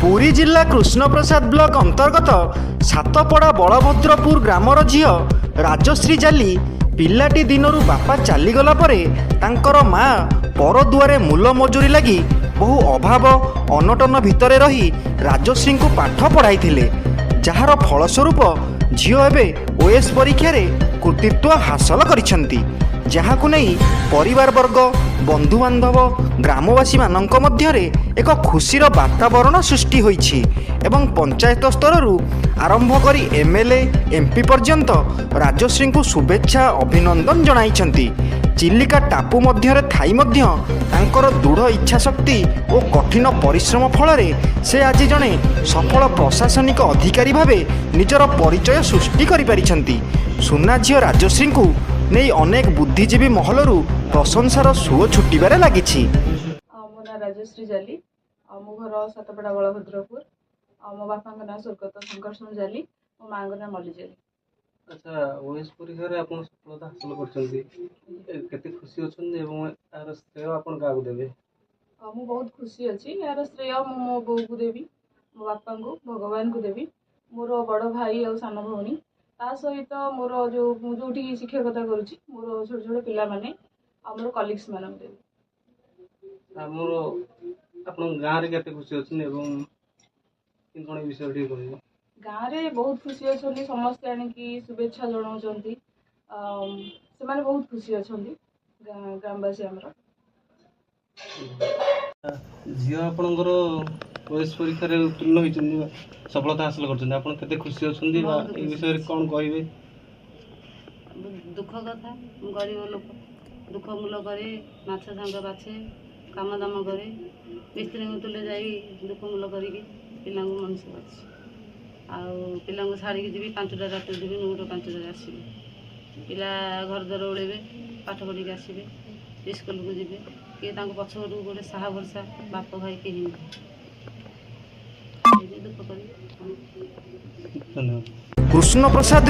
पुरी जिला कृष्णप्रसाद ब्लॉक अंतर्गत सातपड़ा बलभद्रपुर ग्रामर झील राजश्री जाली पिलाटी दिनरू बापा चलीगला तांकर माँ पर दुआरे मूल मजूरी लगी बहु अभाव अनटन भितर रही राजश्री को पाठ पढ़ाई जार फलस्वरूप झील एवं ओएस परीक्षा कृतित्व हासिल करिसेंती जहाकु नहीं परिवार वर्ग बंधु बांधव ग्रामवासी मानक मध्यरे एक खुशीर वातावरण सृष्टि होइछि एवं पंचायत स्तर आरंभ करी एमएलए एमपी पर्यंत राजश्री को शुभेच्छा अभिनंदन जणाइछंती। चिलिका टापू मध्यरे थाई मध्य तांकर दृढ़ इच्छा शक्ति और कठिन परिश्रम फल से आज जड़े सफल प्रशासनिक अधिकारी भावे निजर परिचय सृष्टि करि पारिछंती। सुना झील राजश्री को नहीं अनेक बुद्धिजीवी महलरू प्रशंसार सुओ छुटिबारे लागिछि। मो ना राजश्री जाली मो घर सातपड़ा बलभद्रपुर मो बापा ना स्वर्गत शंकर जाली मो माँ ना मल्ली जाली। अच्छा ओएस परीक्षा रे आपण सफलता हासिल करछन्ती केते खुशी अछन एवं यार श्रेय आपण कागु देबे? मु बहुत खुशी अछि यार श्रेय मो बो को देबी मो बापा को भगवान को देबी मोर बड़ भाई और सान भौणी ता सहित मोर जो जोठी शिक्षकता करूची मोर छोट छोट पिला माने आ मोर कलीग्स मानन देबी। हमरो आपण गां रे केते खुशी अछन एवं किन कोन विषय ठीक कहबो? गाँव में बहुत खुशी अच्छा समस्ते आणिकी शुभेच्छा जनाऊँ से माने बहुत खुशी अच्छा ग्रामवासी आमर। झील आपणकर ओएस परीक्षा रे उत्तीर्ण होइछन सफलता हासिल करछन आपण केते खुशी अछन ए विषय रे कोन कहबे? दुख कथा गरीब लोक दुख मूल करे माछ सांग बाछे काम दाम करे मिस्त्री तुले जाई दुख मूल करिकी पिला मनुष्य बाछे पिला छाड़ी जी 5टा रात जी 9टा 5टा आसवे पिला घर द्वार ओढ़े पाठ पढ़ी आसवे स्कूल को जी किए पछपट गोटे साहा भरसा बाप भाई कहीं दुख कर। Krishna Prasad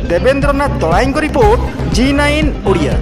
Debendranath दलाईं report G9 Odia.